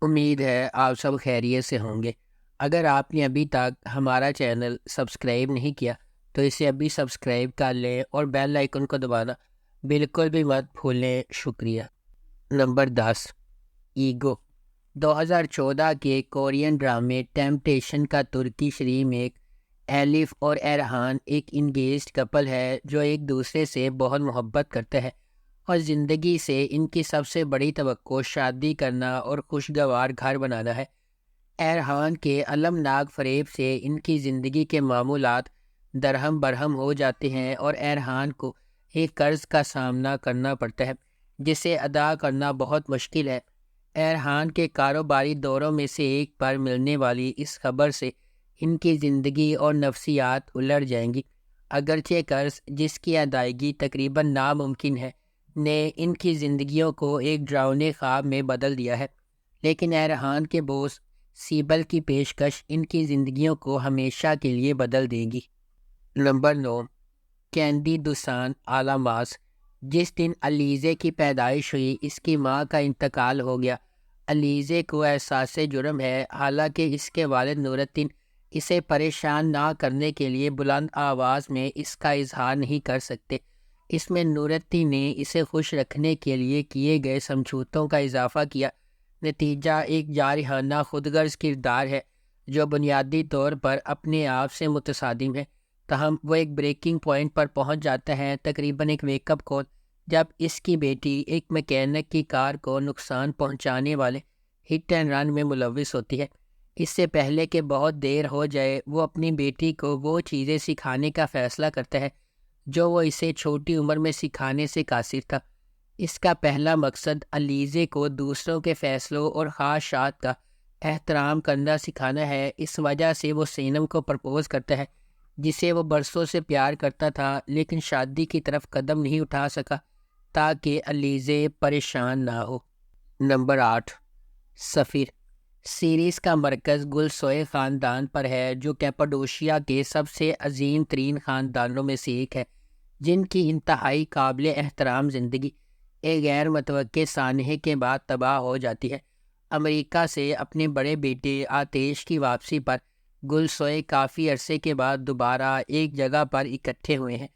امید ہے آپ سب خیریت سے ہوں گے۔ اگر آپ نے ابھی تک ہمارا چینل سبسکرائب نہیں کیا تو اسے ابھی سبسکرائب کر لیں اور بیل آئیکن کو دبانا بالکل بھی مت بھولیں۔ شکریہ۔ Number 10، ego. 2014 کے کورین ڈرامے ٹیمپٹیشن کا ترکش ریمیک۔ ایلف اور ارحان ایک انگیجڈ کپل ہے جو ایک دوسرے سے بہت محبت کرتے ہیں، اور زندگی سے ان کی سب سے بڑی توقع شادی کرنا اور خوشگوار گھر بنانا ہے۔ ارحان کے المناک فریب سے ان کی زندگی کے معمولات درہم برہم ہو جاتے ہیں اور ارحان کو ایک قرض کا سامنا کرنا پڑتا ہے جسے ادا کرنا بہت مشکل ہے۔ ارحان کے کاروباری دوروں میں سے ایک پر ملنے والی اس خبر سے ان کی زندگی اور نفسیات الٹ جائیں گی۔ اگرچہ قرض جس کی ادائیگی تقریباً ناممکن ہے نے ان کی زندگیوں کو ایک ڈراؤنے خواب میں بدل دیا ہے، لیکن ارحان کے بوس سیبل کی پیشکش ان کی زندگیوں کو ہمیشہ کے لیے بدل دے گی۔ نمبر 9، کینڈی دوسان آلاماس۔ جس دن علیزے کی پیدائش ہوئی اس کی ماں کا انتقال ہو گیا۔ علیزے کو احساس جرم ہے، حالانکہ اس کے والد نور الدین اسے پریشان نہ کرنے کے لیے بلند آواز میں اس کا اظہار نہیں کر سکتے۔ اس میں نور الدین نے اسے خوش رکھنے کے لیے کیے گئے سمجھوتوں کا اضافہ کیا۔ نتیجہ ایک جارحانہ خود غرض کردار ہے جو بنیادی طور پر اپنے آپ سے متصادم ہے، تاہم وہ ایک بریکنگ پوائنٹ پر پہنچ جاتا ہے، تقریباً ایک ویک اپ کال، جب اس کی بیٹی ایک میکینک کی کار کو نقصان پہنچانے والے ہٹ اینڈ رن میں ملوث ہوتی ہے۔ اس سے پہلے کہ بہت دیر ہو جائے وہ اپنی بیٹی کو وہ چیزیں سکھانے کا فیصلہ کرتا ہے جو وہ اسے چھوٹی عمر میں سکھانے سے قاصر تھا۔ اس کا پہلا مقصد علیزے کو دوسروں کے فیصلوں اور خواہشات کا احترام کرنا سکھانا ہے۔ اس وجہ سے وہ سینم کو پرپوز کرتا ہے جسے وہ برسوں سے پیار کرتا تھا، لیکن شادی کی طرف قدم نہیں اٹھا سکا تاکہ علیزے پریشان نہ ہو۔ نمبر 8، سفیر۔ سیریز کا مرکز گلسوئے خاندان پر ہے جو کیپاڈوشیا کے سب سے عظیم ترین خاندانوں میں سے ایک ہے، جن کی انتہائی قابل احترام زندگی ایک غیر متوقع سانحے کے بعد تباہ ہو جاتی ہے۔ امریکہ سے اپنے بڑے بیٹے آتیش کی واپسی پر گلسوئے کافی عرصے کے بعد دوبارہ ایک جگہ پر اکٹھے ہوئے ہیں۔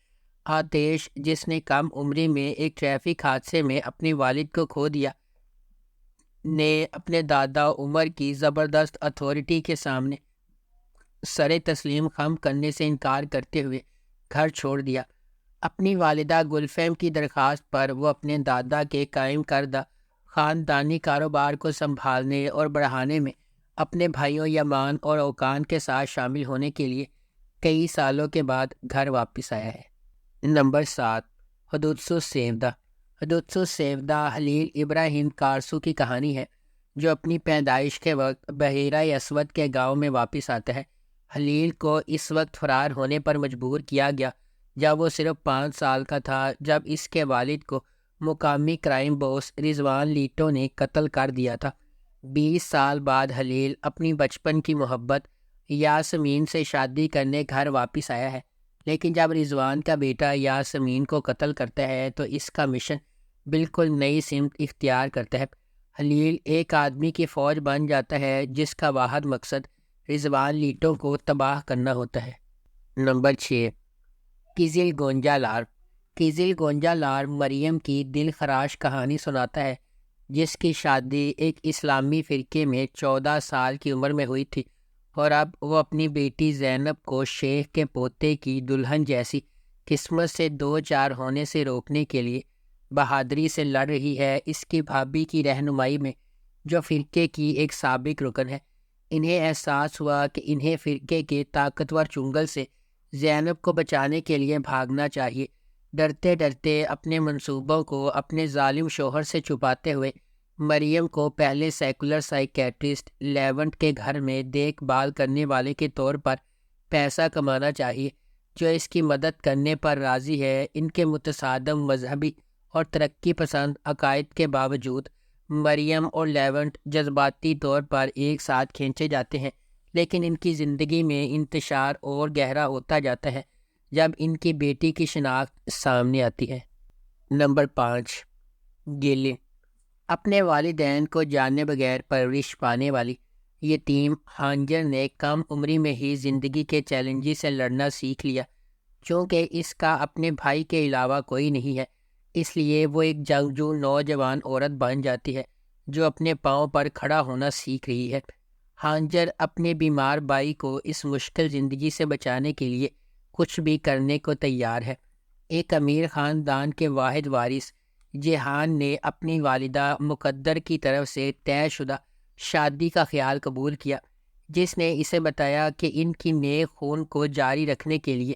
آتیش، جس نے کم عمری میں ایک ٹریفک حادثے میں اپنے والد کو کھو دیا، نے اپنے دادا عمر کی زبردست اتھارٹی کے سامنے سر تسلیم خم کرنے سے انکار کرتے ہوئے گھر چھوڑ دیا۔ اپنی والدہ گلفیم کی درخواست پر وہ اپنے دادا کے قائم کردہ خاندانی کاروبار کو سنبھالنے اور بڑھانے میں اپنے بھائیوں یمان اور اوکان کے ساتھ شامل ہونے کے لیے کئی سالوں کے بعد گھر واپس آیا ہے۔ نمبر 7، حدوثو سیودہ۔ حدوثو سیودہ خلیل ابراہیم کارسو کی کہانی ہے جو اپنی پیدائش کے وقت بحیرہ اسود کے گاؤں میں واپس آتا ہے۔ خلیل کو اس وقت فرار ہونے پر مجبور کیا گیا جب وہ صرف 5 سال کا تھا، جب اس کے والد کو مقامی کرائم باس رضوان لیٹو نے قتل کر دیا تھا۔ 20 سال بعد خلیل اپنی بچپن کی محبت یاسمین سے شادی کرنے گھر واپس آیا ہے، لیکن جب رضوان کا بیٹا یاسمین کو قتل کرتا ہے تو اس کا مشن بالکل نئی سمت اختیار کرتا ہے۔ خلیل ایک آدمی کی فوج بن جاتا ہے جس کا واحد مقصد رضوان لیٹو کو تباہ کرنا ہوتا ہے۔ نمبر 6، کیزل گونجا لار۔ کیزل گونجا لار مریم کی دل خراش کہانی سناتا ہے جس کی شادی ایک اسلامی فرقے میں 14 سال کی عمر میں ہوئی تھی، اور اب وہ اپنی بیٹی زینب کو شیخ کے پوتے کی دلہن جیسی قسمت سے دو چار ہونے سے روکنے کے لیے بہادری سے لڑ رہی ہے۔ اس کی بھابھی کی رہنمائی میں، جو فرقے کی ایک سابق رکن ہے، انہیں احساس ہوا کہ انہیں فرقے کے طاقتور چنگل سے زینب کو بچانے کے لیے بھاگنا چاہیے۔ ڈرتے ڈرتے اپنے منصوبوں کو اپنے ظالم شوہر سے چھپاتے ہوئے مریم کو پہلے سیکولر سائیکیٹرسٹ لیونٹ کے گھر میں دیکھ بھال کرنے والے کے طور پر پیسہ کمانا چاہیے، جو اس کی مدد کرنے پر راضی ہے۔ ان کے متصادم مذہبی اور ترقی پسند عقائد کے باوجود مریم اور لیونٹ جذباتی طور پر ایک ساتھ کھینچے جاتے ہیں، لیکن ان کی زندگی میں انتشار اور گہرا ہوتا جاتا ہے جب ان کی بیٹی کی شناخت سامنے آتی ہے۔ نمبر 5، گیلے۔ اپنے والدین کو جانے بغیر پرورش پانے والی یتیم ہانجر نے کم عمری میں ہی زندگی کے چیلنجز سے لڑنا سیکھ لیا۔ چونکہ اس کا اپنے بھائی کے علاوہ کوئی نہیں ہے، اس لیے وہ ایک جنگجو نوجوان عورت بن جاتی ہے جو اپنے پاؤں پر کھڑا ہونا سیکھ رہی ہے۔ ہانجر اپنے بیمار بھائی کو اس مشکل زندگی سے بچانے کے لیے کچھ بھی کرنے کو تیار ہے۔ ایک امیر خاندان کے واحد وارث جیہان نے اپنی والدہ مقدر کی طرف سے طے شدہ شادی کا خیال قبول کیا، جس نے اسے بتایا کہ ان کی نیک خون کو جاری رکھنے کے لیے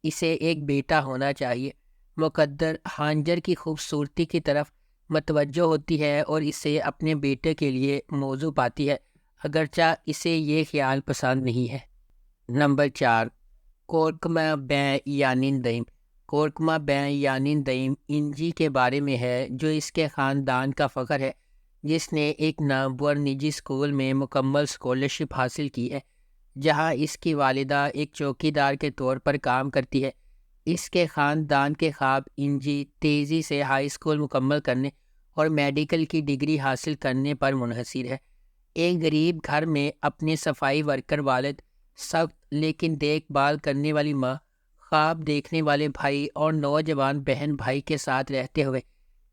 اسے ایک بیٹا ہونا چاہیے۔ مقدر ہانجر کی خوبصورتی کی طرف متوجہ ہوتی ہے اور اسے اپنے بیٹے کے لیے موزوں پاتی ہے، اگرچہ اسے یہ خیال پسند نہیں ہے۔ نمبر 4، کورکما بین یانین دئیم۔ کورکما بین یانین دئیم انجی کے بارے میں ہے، جو اس کے خاندان کا فخر ہے، جس نے ایک نامور نجی اسکول میں مکمل اسکالرشپ حاصل کی ہے، جہاں اس کی والدہ ایک چوکیدار کے طور پر کام کرتی ہے۔ اس کے خاندان کے خواب انجی تیزی سے ہائی اسکول مکمل کرنے اور میڈیکل کی ڈگری حاصل کرنے پر منحصر ہے۔ ایک غریب گھر میں اپنے صفائی ورکر والد، سخت لیکن دیکھ بھال کرنے والی ماں، خواب دیکھنے والے بھائی اور نوجوان بہن بھائی کے ساتھ رہتے ہوئے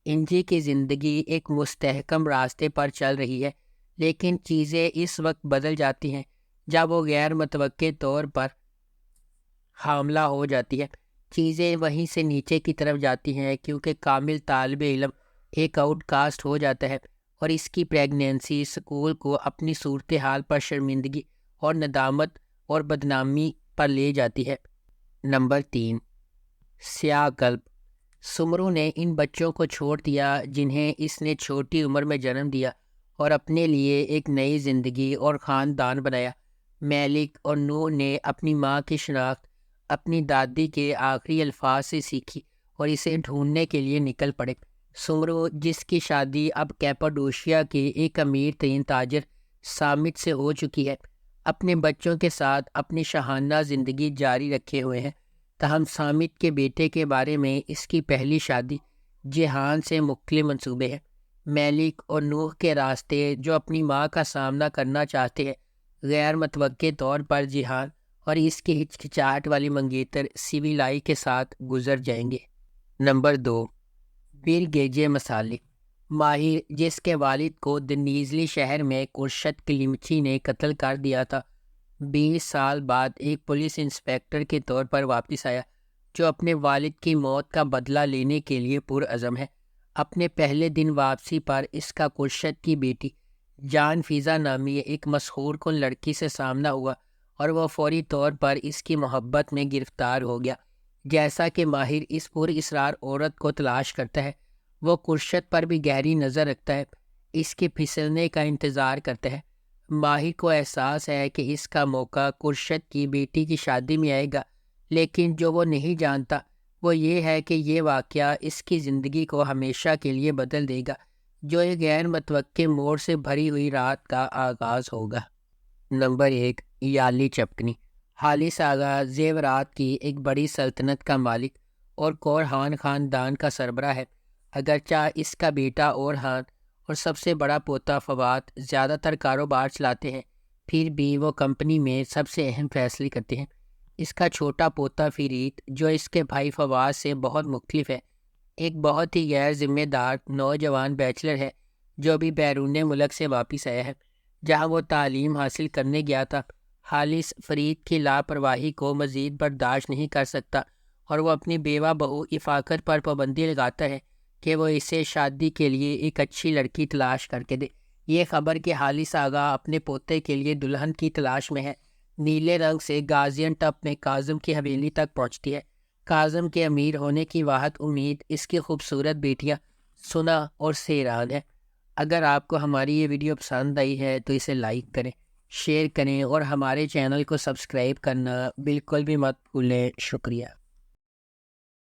انجی کی زندگی ایک مستحکم راستے پر چل رہی ہے۔ لیکن چیزیں اس وقت بدل جاتی ہیں جب وہ غیر متوقع طور پر حاملہ ہو جاتی ہے۔ چیزیں وہیں سے نیچے کی طرف جاتی ہیں کیونکہ کامل طالب علم ایک آؤٹ کاسٹ ہو جاتا ہے اور اس کی پریگنینسی اسکول کو اپنی صورتحال پر شرمندگی اور ندامت اور بدنامی پر لے جاتی ہے۔ نمبر 3، سیاہ قلب۔ سمرو نے ان بچوں کو چھوڑ دیا جنہیں اس نے چھوٹی عمر میں جنم دیا اور اپنے لیے ایک نئی زندگی اور خاندان بنایا۔ میلک اور نوح نے اپنی ماں کی شناخت اپنی دادی کے آخری الفاظ سے سیکھی اور اسے ڈھونڈنے کے لیے نکل پڑے۔ سمرو، جس کی شادی اب کیپاڈوشیا کے ایک امیر ترین تاجر سامت سے ہو چکی ہے، اپنے بچوں کے ساتھ اپنی شاہانہ زندگی جاری رکھے ہوئے ہیں۔ تاہم سامت کے بیٹے کے بارے میں اس کی پہلی شادی جیہان سے مختلف منصوبے ہیں۔ میلک اور نوح کے راستے جو اپنی ماں کا سامنا کرنا چاہتے ہیں، غیر متوقع طور پر جیہان اور اس کی ہچکچاہٹ والی منگیتر سیویلائی کے ساتھ گزر جائیں گے۔ نمبر 2، بیرگیجے مسالے۔ ماہر، جس کے والد کو دنیزلی شہر میں کرشت کلیمچی نے قتل کر دیا تھا، 20 سال بعد ایک پولیس انسپیکٹر کے طور پر واپس آیا، جو اپنے والد کی موت کا بدلہ لینے کے لیے پرعزم ہے۔ اپنے پہلے دن واپسی پر اس کا کرشت کی بیٹی جان فیزا نامی ایک مسحور کن لڑکی سے سامنا ہوا اور وہ فوری طور پر اس کی محبت میں گرفتار ہو گیا۔ جیسا کہ ماہر اس پر اصرار عورت کو تلاش کرتا ہے، وہ کرشت پر بھی گہری نظر رکھتا ہے، اس کے پھسلنے کا انتظار کرتا ہے۔ ماہر کو احساس ہے کہ اس کا موقع کرشت کی بیٹی کی شادی میں آئے گا، لیکن جو وہ نہیں جانتا وہ یہ ہے کہ یہ واقعہ اس کی زندگی کو ہمیشہ کے لیے بدل دے گا، جو ایک غیر متوقع موڑ سے بھری ہوئی رات کا آغاز ہوگا۔ نمبر 1، یالی چپکنی۔ حالس آغا زیورات کی ایک بڑی سلطنت کا مالک اور کورہان خاندان کا سربراہ ہے۔ اگرچہ اس کا بیٹا اورہان اور سب سے بڑا پوتا فواد زیادہ تر کاروبار چلاتے ہیں، پھر بھی وہ کمپنی میں سب سے اہم فیصلے کرتے ہیں۔ اس کا چھوٹا پوتا فرید، جو اس کے بھائی فواد سے بہت مختلف ہے، ایک بہت ہی غیر ذمہ دار نوجوان بیچلر ہے جو بھی بیرون ملک سے واپس آیا ہے، جہاں وہ تعلیم حاصل کرنے گیا تھا۔ حالس فرید کی لاپرواہی کو مزید برداشت نہیں کر سکتا اور وہ اپنی بیوہ بہو افاقت پر پابندی لگاتا ہے کہ وہ اسے شادی کے لیے ایک اچھی لڑکی تلاش کر کے دے۔ یہ خبر کہ حالس آغا اپنے پوتے کے لیے دلہن کی تلاش میں ہے، نیلے رنگ سے گازین ٹپ میں کاظم کی حویلی تک پہنچتی ہے۔ کاظم کے امیر ہونے کی واحد امید اس کی خوبصورت بیٹیاں سنا اور سیران ہے۔ اگر آپ کو ہماری یہ ویڈیو پسند آئی ہے تو اسے لائک کریں، شیئر کریں اور ہمارے چینل کو سبسکرائب کرنا بالکل بھی مت بھولیں۔ شکریہ۔